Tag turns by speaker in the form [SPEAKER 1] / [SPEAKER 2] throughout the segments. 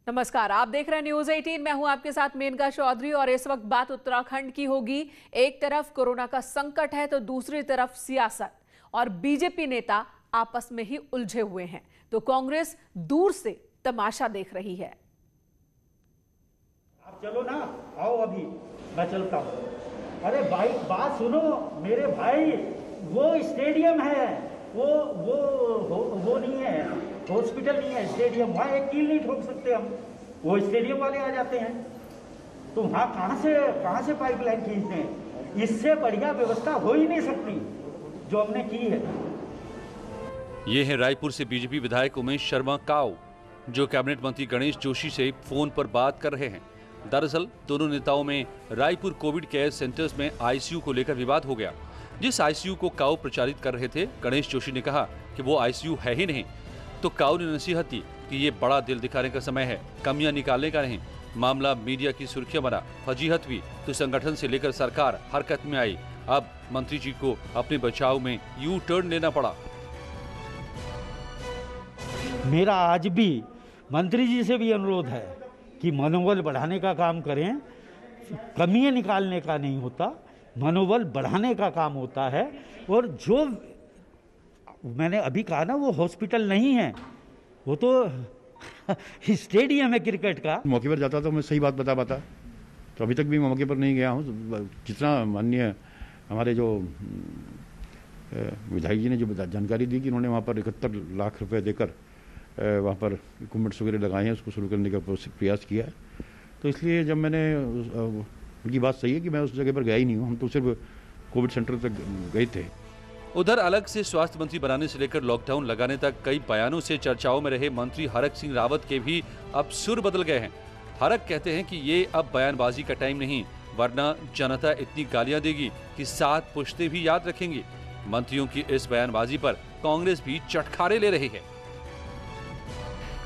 [SPEAKER 1] नमस्कार, आप देख रहे हैं न्यूज 18। मैं हूं आपके साथ मेनका चौधरी और इस वक्त बात उत्तराखंड की होगी। एक तरफ कोरोना का संकट है तो दूसरी तरफ सियासत और बीजेपी नेता आपस में ही उलझे हुए हैं, तो कांग्रेस दूर से तमाशा देख रही है।
[SPEAKER 2] आप चलो ना, आओ अभी मैं चलता हूँ। अरे भाई बात सुनो मेरे भाई, वो स्टेडियम है, वो नहीं है, हॉस्पिटल नहीं है, स्टेडियम। वहाँ एक कील नहीं ठोक सकते हम, वो स्टेडियम वाले आ जाते हैं। तो वहाँ कहाँ से पाइपलाइन खींचते हैं? इससे बढ़िया व्यवस्था हो ही नहीं सकती जो हमने की है।
[SPEAKER 3] ये है रायपुर से बीजेपी विधायक उमेश शर्मा काऊ, जो कैबिनेट मंत्री गणेश जोशी से फोन पर बात कर रहे हैं। दरअसल दोनों नेताओं में रायपुर कोविड केयर सेंटर्स में आईसीयू को लेकर विवाद हो गया। जिस आईसीयू को काऊ प्रचारित कर रहे थे, गणेश जोशी ने कहा कि वो आईसीयू है ही नहीं, तो काऊ ने नसीहत दी कि ये बड़ा दिल दिखाने का समय है, कमियां निकालने का नहीं। मामला मीडिया की सुर्खियां बना, फजीहत हुई तो संगठन से लेकर सरकार हरकत में आई। अब मंत्री जी को अपने बचाव में यू टर्न लेना पड़ा।
[SPEAKER 2] मेरा आज भी मंत्री जी से भी अनुरोध है कि मनोबल बढ़ाने का काम करें, कमियां निकालने का नहीं होता, मनोबल बढ़ाने का काम होता है। और जो मैंने अभी कहा ना, वो हॉस्पिटल नहीं है, वो तो स्टेडियम है क्रिकेट का।
[SPEAKER 4] मौके पर जाता तो मैं सही बात बता पाता, तो अभी तक भी मौके पर नहीं गया हूँ। जितना माननीय हमारे जो विधायक जी ने जो जानकारी दी कि उन्होंने वहाँ पर 71 लाख रुपए देकर वहाँ पर इक्विपमेंट्स वगैरह लगाए हैं, उसको शुरू करने का प्रयास किया है। तो इसलिए जब मैंने उनकी बात सही है कि मैं उस जगह पर गया ही नहीं हूँ, हम तो सिर्फ कोविड सेंटर तक गए थे।
[SPEAKER 3] उधर अलग से स्वास्थ्य मंत्री बनाने से लेकर लॉकडाउन लगाने तक कई बयानों से चर्चाओं में रहे मंत्री हरक सिंह रावत के भी अब सुर बदल गए हैं। हरक कहते हैं कि ये अब बयानबाजी का टाइम नहीं, वरना जनता इतनी गालियां देगी कि 7 पुश्तें भी याद रखेंगी। मंत्रियों की इस बयानबाजी पर कांग्रेस भी चटखारे ले रही है।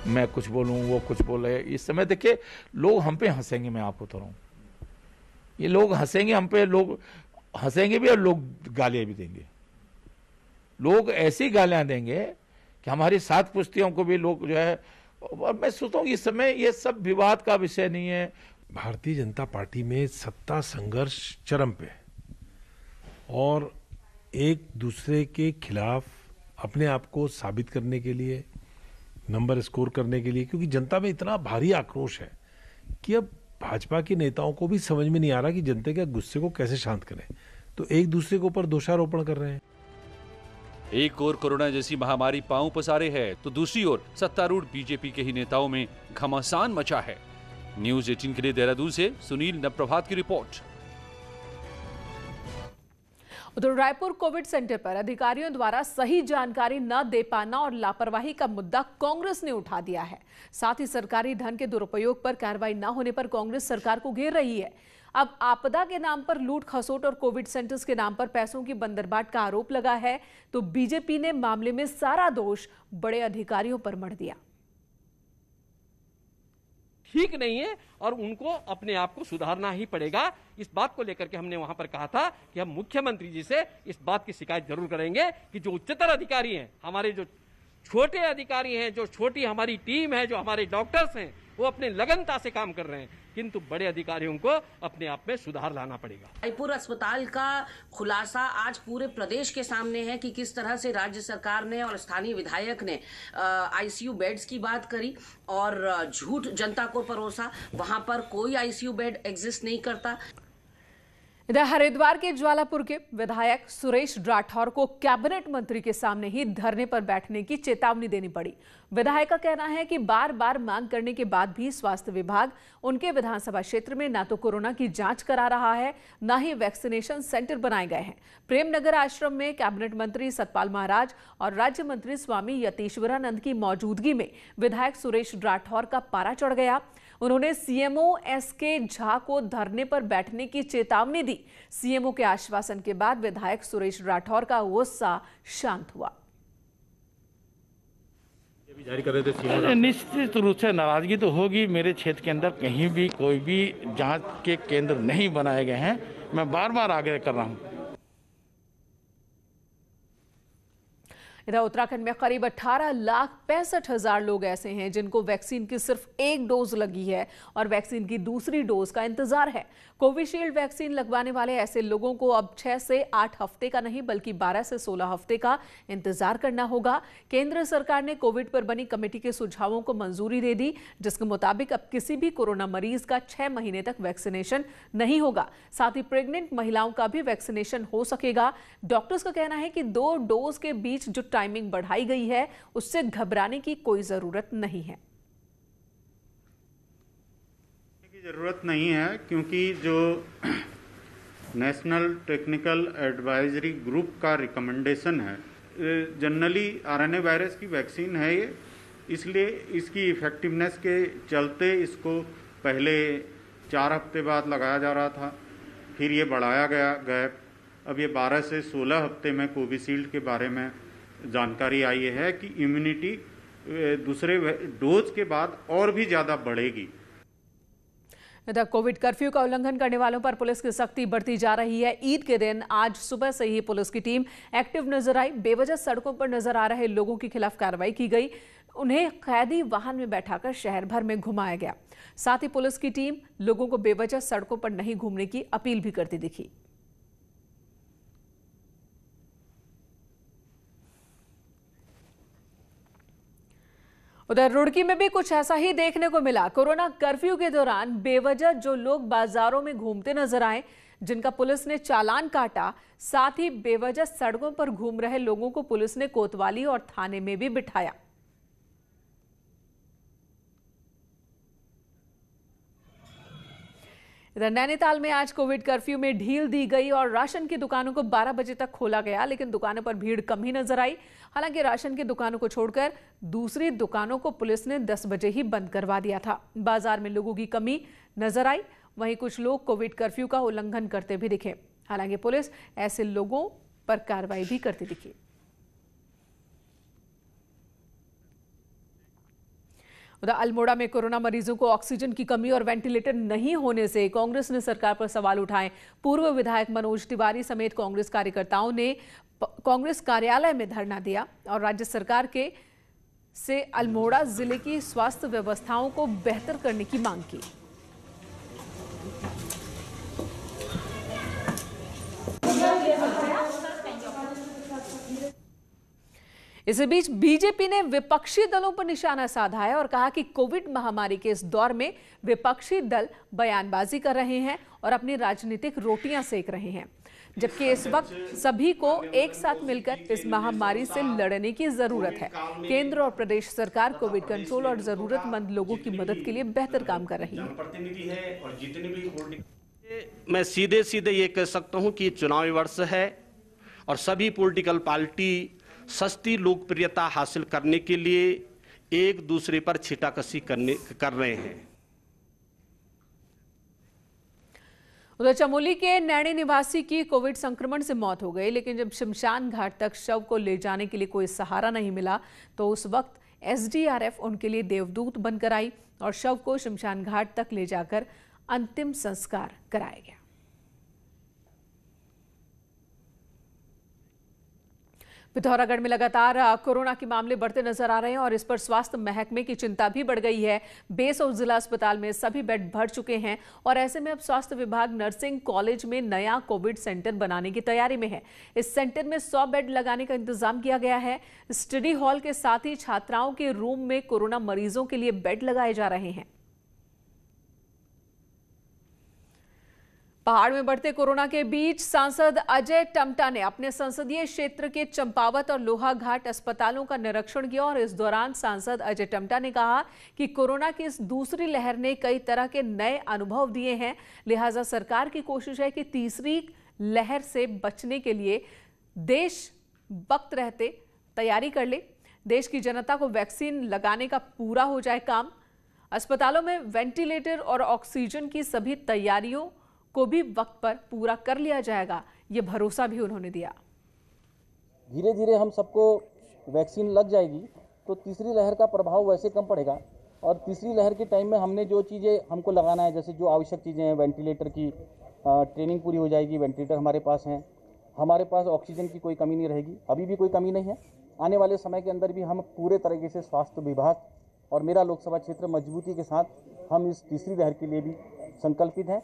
[SPEAKER 5] मैं कुछ बोलूं, वो कुछ बोले, इस समय देखिए लोग हम पे हंसेंगे। मैं आपको बता रहा हूं, ये लोग हंसेंगे हम पे, लोग हंसेंगे भी और लोग गालियां भी देंगे। लोग ऐसी गालियां देंगे कि हमारी 7 पुश्तियों को भी लोग जो है। और मैं सोचता हूँ इस समय ये सब विवाद का विषय नहीं है।
[SPEAKER 6] भारतीय जनता पार्टी में सत्ता संघर्ष चरम पे और एक दूसरे के खिलाफ अपने आप को साबित करने के लिए, नंबर स्कोर करने के लिए, क्योंकि जनता में इतना भारी आक्रोश है कि अब भाजपा के नेताओं को भी समझ में नहीं आ रहा कि जनता के गुस्से को कैसे शांत करें, तो एक दूसरे के ऊपर दोषारोपण कर रहे हैं।
[SPEAKER 3] एक ओर कोरोना जैसी महामारी पांव पसारे है, तो दूसरी ओर सत्तारूढ़ बीजेपी के ही नेताओं में घमासान मचा है। न्यूज 18 के लिए देहरादून से सुनील नवप्रभात की रिपोर्ट।
[SPEAKER 1] उधर रायपुर कोविड सेंटर पर अधिकारियों द्वारा सही जानकारी न दे पाना और लापरवाही का मुद्दा कांग्रेस ने उठा दिया है। साथ ही सरकारी धन के दुरुपयोग पर कार्रवाई न होने पर कांग्रेस सरकार को घेर रही है। अब आपदा के नाम पर लूट खसोट और कोविड सेंटर्स के नाम पर पैसों की बंदरबाट का आरोप लगा है, तो बीजेपी ने मामले में सारा दोष बड़े अधिकारियों पर मढ़ दिया।
[SPEAKER 7] ठीक नहीं है और उनको अपने आप को सुधारना ही पड़ेगा। इस बात को लेकर के हमने वहां पर कहा था कि हम मुख्यमंत्री जी से इस बात की शिकायत जरूर करेंगे कि जो उच्चतर अधिकारी हैं, हमारे जो छोटे अधिकारी हैं, जो छोटी हमारी टीम है, जो हमारे डॉक्टर्स हैं, वो अपने लगनता से काम कर रहे हैं, किंतु बड़े अधिकारियों को अपने आप में सुधार लाना पड़ेगा।
[SPEAKER 8] रायपुर अस्पताल का खुलासा आज पूरे प्रदेश के सामने है कि किस तरह से राज्य सरकार ने और स्थानीय विधायक ने आईसीयू बेड्स की बात करी और झूठ जनता को परोसा। वहां पर कोई आईसीयू बेड एग्जिस्ट नहीं करता।
[SPEAKER 1] इधर हरिद्वार के ज्वालापुर के विधायक सुरेश राठौर को कैबिनेट मंत्री के सामने ही धरने पर बैठने की चेतावनी देनी पड़ी। विधायक का कहना है कि बार बार मांग करने के बाद भी स्वास्थ्य विभाग उनके विधानसभा क्षेत्र में ना तो कोरोना की जांच करा रहा है, ना ही वैक्सीनेशन सेंटर बनाए गए हैं। प्रेमनगर आश्रम में कैबिनेट मंत्री सतपाल महाराज और राज्य मंत्री स्वामी यतीश्वरानंद की मौजूदगी में विधायक सुरेश राठौर का पारा चढ़ गया। उन्होंने सीएमओ एसके झा को धरने पर बैठने की चेतावनी दी। सीएमओ के आश्वासन के बाद विधायक सुरेश राठौर का गुस्सा शांत हुआ।
[SPEAKER 9] जारी कर रहे थे, निश्चित रूप से नाराजगी तो होगी। मेरे क्षेत्र के अंदर कहीं भी कोई भी जांच के केंद्र नहीं बनाए गए हैं। मैं बार बार आग्रह कर रहा हूं।
[SPEAKER 1] इधर उत्तराखंड में करीब 18,65,000 लोग ऐसे हैं जिनको वैक्सीन की सिर्फ एक डोज लगी है और वैक्सीन की दूसरी डोज का इंतजार है। कोविशील्ड वैक्सीन लगवाने वाले ऐसे लोगों को अब 6 से 8 हफ्ते का नहीं बल्कि 12 से 16 हफ्ते का इंतजार करना होगा। केंद्र सरकार ने कोविड पर बनी कमेटी के सुझावों को मंजूरी दे दी, जिसके मुताबिक अब किसी भी कोरोना मरीज का 6 महीने तक वैक्सीनेशन नहीं होगा। साथ ही प्रेग्नेंट महिलाओं का भी वैक्सीनेशन हो सकेगा। डॉक्टर्स का कहना है कि 2 डोज के बीच जो टाइमिंग बढ़ाई गई है उससे घबराने की कोई जरूरत नहीं है।
[SPEAKER 10] जरूरत नहीं है, क्योंकि जो नेशनल टेक्निकल एडवाइजरी ग्रुप का रिकमेंडेशन है, जनरली आरएनए वायरस की वैक्सीन है ये, इसलिए इसकी इफेक्टिवनेस के चलते इसको पहले 4 हफ्ते बाद लगाया जा रहा था, फिर ये बढ़ाया गया गैप, अब ये 12 से 16 हफ्ते में कोविशील्ड के बारे में जानकारी आई है कि इम्यूनिटी दूसरे डोज के बाद और भी ज़्यादा बढ़ेगी।
[SPEAKER 1] इधर कोविड कर्फ्यू का उल्लंघन करने वालों पर पुलिस की सख्ती बढ़ती जा रही है। ईद के दिन आज सुबह से ही पुलिस की टीम एक्टिव नजर आई। बेवजह सड़कों पर नजर आ रहे लोगों के खिलाफ कार्रवाई की गई। उन्हें कैदी वाहन में बैठाकर शहर भर में घुमाया गया। साथ ही पुलिस की टीम लोगों को बेवजह सड़कों पर नहीं घूमने की अपील भी करती दिखी। उधर रुड़की में भी कुछ ऐसा ही देखने को मिला। कोरोना कर्फ्यू के दौरान बेवजह जो लोग बाजारों में घूमते नजर आए, जिनका पुलिस ने चालान काटा, साथ ही बेवजह सड़कों पर घूम रहे लोगों को पुलिस ने कोतवाली और थाने में भी बिठाया। इधर नैनीताल में आज कोविड कर्फ्यू में ढील दी गई और राशन की दुकानों को 12 बजे तक खोला गया, लेकिन दुकानों पर भीड़ कम ही नजर आई। हालांकि राशन की दुकानों को छोड़कर दूसरी दुकानों को पुलिस ने 10 बजे ही बंद करवा दिया था। बाजार में लोगों की कमी नजर आई। वहीं कुछ लोग कोविड कर्फ्यू का उल्लंघन करते भी दिखे। हालांकि पुलिस ऐसे लोगों पर कार्रवाई भी करती दिखी। उधर अल्मोड़ा में कोरोना मरीजों को ऑक्सीजन की कमी और वेंटिलेटर नहीं होने से कांग्रेस ने सरकार पर सवाल उठाए। पूर्व विधायक मनोज तिवारी समेत कांग्रेस कार्यकर्ताओं ने कांग्रेस कार्यालय में धरना दिया और राज्य सरकार से अल्मोड़ा जिले की स्वास्थ्य व्यवस्थाओं को बेहतर करने की मांग की। इसी बीच बीजेपी ने विपक्षी दलों पर निशाना साधा है और कहा कि कोविड महामारी के इस दौर में विपक्षी दल बयानबाजी कर रहे हैं और अपनी राजनीतिक रोटियां सेक रहे हैं, जबकि इस वक्त सभी को एक साथ मिलकर इस महामारी से लड़ने की जरूरत है। केंद्र और प्रदेश सरकार कोविड कंट्रोल और जरूरतमंद लोगों की मदद के लिए बेहतर काम कर रही है।
[SPEAKER 11] मैं सीधे सीधे ये कह सकता हूं कि चुनावी वर्ष है और सभी पॉलिटिकल पार्टी सस्ती लोकप्रियता हासिल करने के लिए एक दूसरे पर छींटाकशी कर रहे हैं।
[SPEAKER 1] उधर चमोली के नैनी निवासी की कोविड संक्रमण से मौत हो गई, लेकिन जब शमशान घाट तक शव को ले जाने के लिए कोई सहारा नहीं मिला तो उस वक्त एसडीआरएफ उनके लिए देवदूत बनकर आई और शव को शमशान घाट तक ले जाकर अंतिम संस्कार कराया गया। पिथौरागढ़ में लगातार कोरोना के मामले बढ़ते नजर आ रहे हैं और इस पर स्वास्थ्य महकमे की चिंता भी बढ़ गई है। बेस और जिला अस्पताल में सभी बेड भर चुके हैं और ऐसे में अब स्वास्थ्य विभाग नर्सिंग कॉलेज में नया कोविड सेंटर बनाने की तैयारी में है। इस सेंटर में 100 बेड लगाने का इंतजाम किया गया है। स्टडी हॉल के साथ ही छात्राओं के रूम में कोरोना मरीजों के लिए बेड लगाए जा रहे हैं। पहाड़ में बढ़ते कोरोना के बीच सांसद अजय टम्टा ने अपने संसदीय क्षेत्र के चंपावत और लोहाघाट अस्पतालों का निरीक्षण किया और इस दौरान सांसद अजय टम्टा ने कहा कि कोरोना की इस दूसरी लहर ने कई तरह के नए अनुभव दिए हैं, लिहाजा सरकार की कोशिश है कि तीसरी लहर से बचने के लिए देश वक्त रहते तैयारी कर ले। देश की जनता को वैक्सीन लगाने का पूरा हो जाए काम। अस्पतालों में वेंटिलेटर और ऑक्सीजन की सभी तैयारियों को भी वक्त पर पूरा कर लिया जाएगा, ये भरोसा भी उन्होंने दिया।
[SPEAKER 12] धीरे धीरे हम सबको वैक्सीन लग जाएगी तो तीसरी लहर का प्रभाव वैसे कम पड़ेगा और तीसरी लहर के टाइम में हमने जो चीज़ें हमको लगाना है, जैसे जो आवश्यक चीज़ें हैं, वेंटिलेटर की ट्रेनिंग पूरी हो जाएगी, वेंटिलेटर हमारे पास हैं, हमारे पास ऑक्सीजन की कोई कमी नहीं रहेगी, अभी भी कोई कमी नहीं है। आने वाले समय के अंदर भी हम पूरे तरीके से स्वास्थ्य विभाग और मेरा लोकसभा क्षेत्र मजबूती के साथ हम इस तीसरी लहर के लिए भी संकल्पित हैं।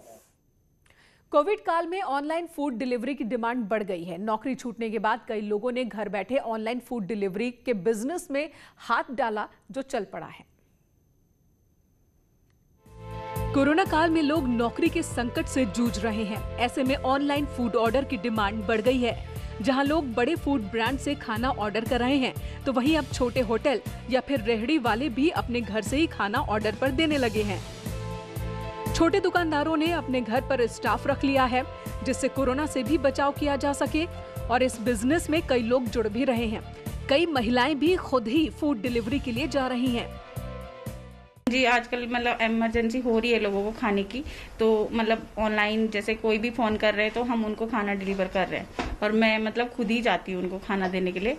[SPEAKER 1] कोविड काल में ऑनलाइन फूड डिलीवरी की डिमांड बढ़ गई है। नौकरी छूटने के बाद कई लोगों ने घर बैठे ऑनलाइन फूड डिलीवरी के बिजनेस में हाथ डाला, जो चल पड़ा है। कोरोना काल में लोग नौकरी के संकट से जूझ रहे हैं। ऐसे में ऑनलाइन फूड ऑर्डर की डिमांड बढ़ गई है। जहां लोग बड़े फूड ब्रांड से खाना ऑर्डर कर रहे हैं, तो वहीं अब छोटे होटल या फिर रेहड़ी वाले भी अपने घर से ही खाना ऑर्डर पर देने लगे हैं। छोटे दुकानदारों ने अपने घर पर स्टाफ रख लिया है, जिससे कोरोना से भी बचाव किया जा सके। और इस बिजनेस में कई लोग जुड़ भी रहे हैं। कई महिलाएं भी खुद ही फूड डिलीवरी के लिए जा रही हैं।
[SPEAKER 13] जी, आजकल मतलब इमरजेंसी हो रही है लोगों को खाने की, तो मतलब ऑनलाइन जैसे कोई भी फोन कर रहे हैं तो हम उनको खाना डिलीवर कर रहे हैं। और मैं मतलब खुद ही जाती हूँ उनको खाना देने के लिए।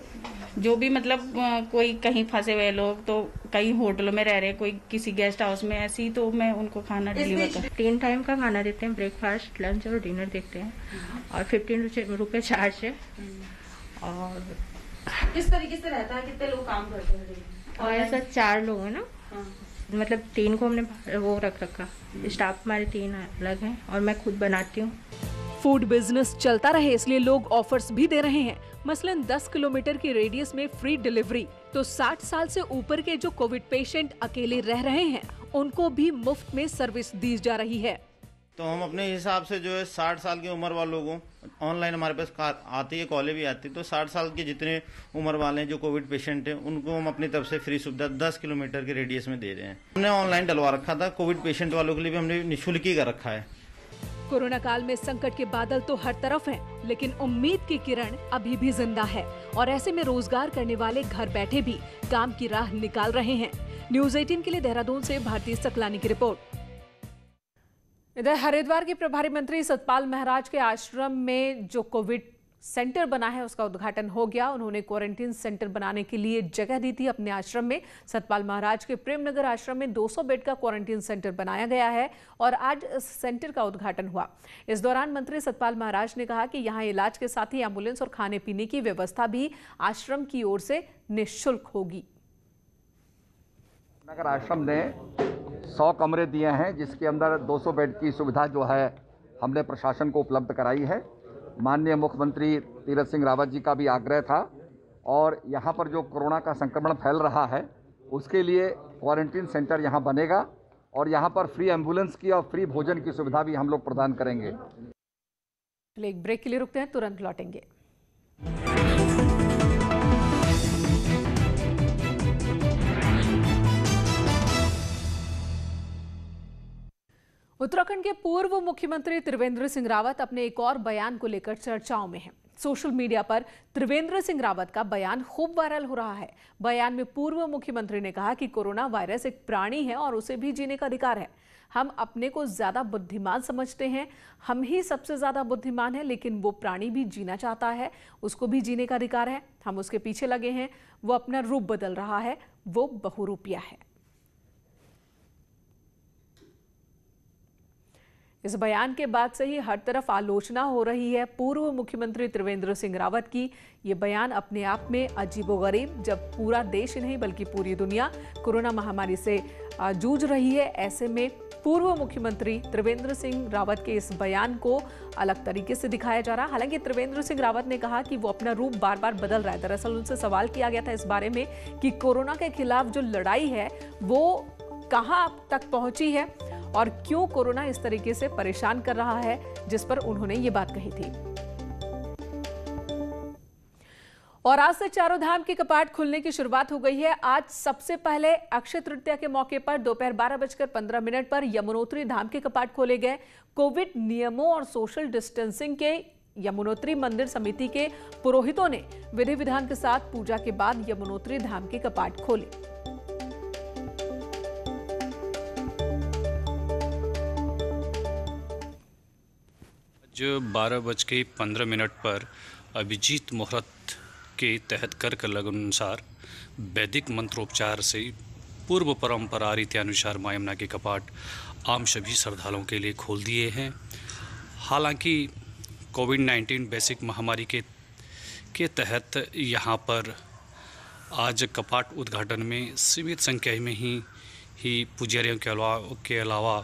[SPEAKER 13] जो भी मतलब कोई कहीं फंसे हुए लोग, तो कई होटलों में रह रहे हैं, कोई किसी गेस्ट हाउस में, ऐसी तो मैं उनको खाना डिलीवर कर।
[SPEAKER 14] 3 टाइम का खाना देते हैं, ब्रेकफास्ट, लंच और डिनर देते हैं, और 15 रुपये चार्ज है। और
[SPEAKER 13] किस तरीके से रहता है, कितने लोग काम करते हैं?
[SPEAKER 14] और ऐसा 4 लोग हैं ना, मतलब 3 को हमने वो रख रखा, स्टाफ हमारे 3 अलग हैं और मैं खुद बनाती हूँ।
[SPEAKER 1] फूड बिजनेस चलता रहे इसलिए लोग ऑफर्स भी दे रहे हैं। मसलन 10 किलोमीटर की रेडियस में फ्री डिलीवरी, तो 60 साल से ऊपर के जो कोविड पेशेंट अकेले रह रहे हैं, उनको भी मुफ्त में सर्विस दी जा रही है।
[SPEAKER 15] तो हम अपने हिसाब से जो है 60 साल की उम्र वालों को ऑनलाइन हमारे पास आती है, कॉलें भी आती है, तो 60 साल के जितने उम्र वाले हैं जो कोविड पेशेंट हैं, उनको हम अपनी तरफ से फ्री सुविधा 10 किलोमीटर के रेडियस में दे रहे हैं। हमने ऑनलाइन डलवा रखा था, कोविड पेशेंट वालों के लिए भी हमने निःशुल्क ही कर रखा है।
[SPEAKER 1] कोरोना काल में संकट के बादल तो हर तरफ हैं, लेकिन उम्मीद की किरण अभी भी जिंदा है। और ऐसे में रोजगार करने वाले घर बैठे भी काम की राह निकाल रहे हैं। न्यूज़ 18 के लिए देहरादून से भारती सकलानी की रिपोर्ट। इधर हरिद्वार के प्रभारी मंत्री सतपाल महाराज के आश्रम में जो कोविड सेंटर बना है, उसका उद्घाटन हो गया। उन्होंने क्वारंटीन सेंटर बनाने के लिए जगह दी थी अपने आश्रम में। सतपाल महाराज के प्रेमनगर आश्रम में 200 बेड का क्वारंटीन सेंटर बनाया गया है और आज इस सेंटर का उद्घाटन हुआ। इस दौरान मंत्री सतपाल महाराज ने कहा कि यहाँ इलाज के साथ ही एम्बुलेंस और खाने पीने की व्यवस्था भी आश्रम की ओर से निःशुल्क होगी।
[SPEAKER 16] नगर आश्रम ने 100 कमरे दिए हैं, जिसके अंदर 200 बेड की सुविधा जो है हमने प्रशासन को उपलब्ध कराई है। माननीय मुख्यमंत्री तीरथ सिंह रावत जी का भी आग्रह था, और यहाँ पर जो कोरोना का संक्रमण फैल रहा है, उसके लिए क्वारंटीन सेंटर यहाँ बनेगा और यहाँ पर फ्री एम्बुलेंस की और फ्री भोजन की सुविधा भी हम लोग प्रदान करेंगे।
[SPEAKER 1] एक ब्रेक के लिए रुकते हैं, तुरंत लौटेंगे। उत्तराखंड के पूर्व मुख्यमंत्री त्रिवेंद्र सिंह रावत अपने एक और बयान को लेकर चर्चाओं में हैं। सोशल मीडिया पर त्रिवेंद्र सिंह रावत का बयान खूब वायरल हो रहा है। बयान में पूर्व मुख्यमंत्री ने कहा कि कोरोना वायरस एक प्राणी है और उसे भी जीने का अधिकार है। हम अपने को ज्यादा बुद्धिमान समझते हैं, हम ही सबसे ज्यादा बुद्धिमान है, लेकिन वो प्राणी भी जीना चाहता है, उसको भी जीने का अधिकार है। हम उसके पीछे लगे हैं, वो अपना रूप बदल रहा है, वो बहुरूपिया है। इस बयान के बाद से ही हर तरफ आलोचना हो रही है पूर्व मुख्यमंत्री त्रिवेंद्र सिंह रावत की। ये बयान अपने आप में अजीबोगरीब, जब पूरा देश ही नहीं बल्कि पूरी दुनिया कोरोना महामारी से जूझ रही है। ऐसे में पूर्व मुख्यमंत्री त्रिवेंद्र सिंह रावत के इस बयान को अलग तरीके से दिखाया जा रहा। हालांकि त्रिवेंद्र सिंह रावत ने कहा कि वो अपना रूप बार बार बदल रहा है। दरअसल उनसे सवाल किया गया था इस बारे में कि कोरोना के खिलाफ जो लड़ाई है वो कहां तक पहुंची है और क्यों कोरोना इस तरीके से परेशान कर रहा है, जिस पर उन्होंने ये बात कही थी। और आज से चारों धाम के कपाट खुलने की शुरुआत हो गई है। आज सबसे पहले अक्षय तृतीया के मौके पर दोपहर 12:15 पर यमुनोत्री धाम के कपाट खोले गए। कोविड नियमों और सोशल डिस्टेंसिंग के यमुनोत्री मंदिर समिति के पुरोहितों ने विधि विधान के साथ पूजा के बाद यमुनोत्री धाम के कपाट खोले।
[SPEAKER 17] जो 12:15 पर अभिजीत मुहूर्त के तहत कर अनुसार वैदिक मंत्रोपचार से पूर्व परंपरा रीत्यानुसार मां यमुना के कपाट आम सभी श्रद्धालुओं के लिए खोल दिए हैं। हालांकि कोविड-19 वैश्विक महामारी के तहत यहाँ पर आज कपाट उद्घाटन में सीमित संख्या में ही पुजारियों के अलावा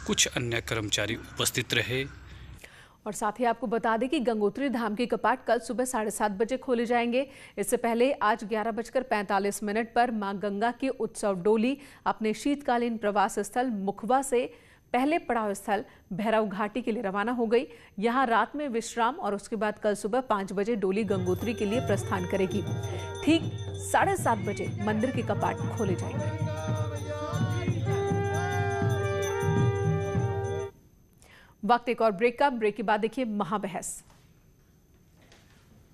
[SPEAKER 17] कुछ अन्य कर्मचारी उपस्थित रहे।
[SPEAKER 1] और साथ ही आपको बता दें कि गंगोत्री धाम के कपाट कल सुबह 7:30 बजे खोले जाएंगे। इससे पहले आज 11:45 पर मां गंगा की उत्सव डोली अपने शीतकालीन प्रवास स्थल मुखबा से पहले पड़ाव स्थल भैरव घाटी के लिए रवाना हो गई। यहां रात में विश्राम और उसके बाद कल सुबह 5 बजे डोली गंगोत्री के लिए प्रस्थान करेगी। ठीक 7:30 बजे मंदिर के कपाट खोले जाएंगे। वक्त एक और ब्रेक का। ब्रेक के बाद देखिए महाबहस।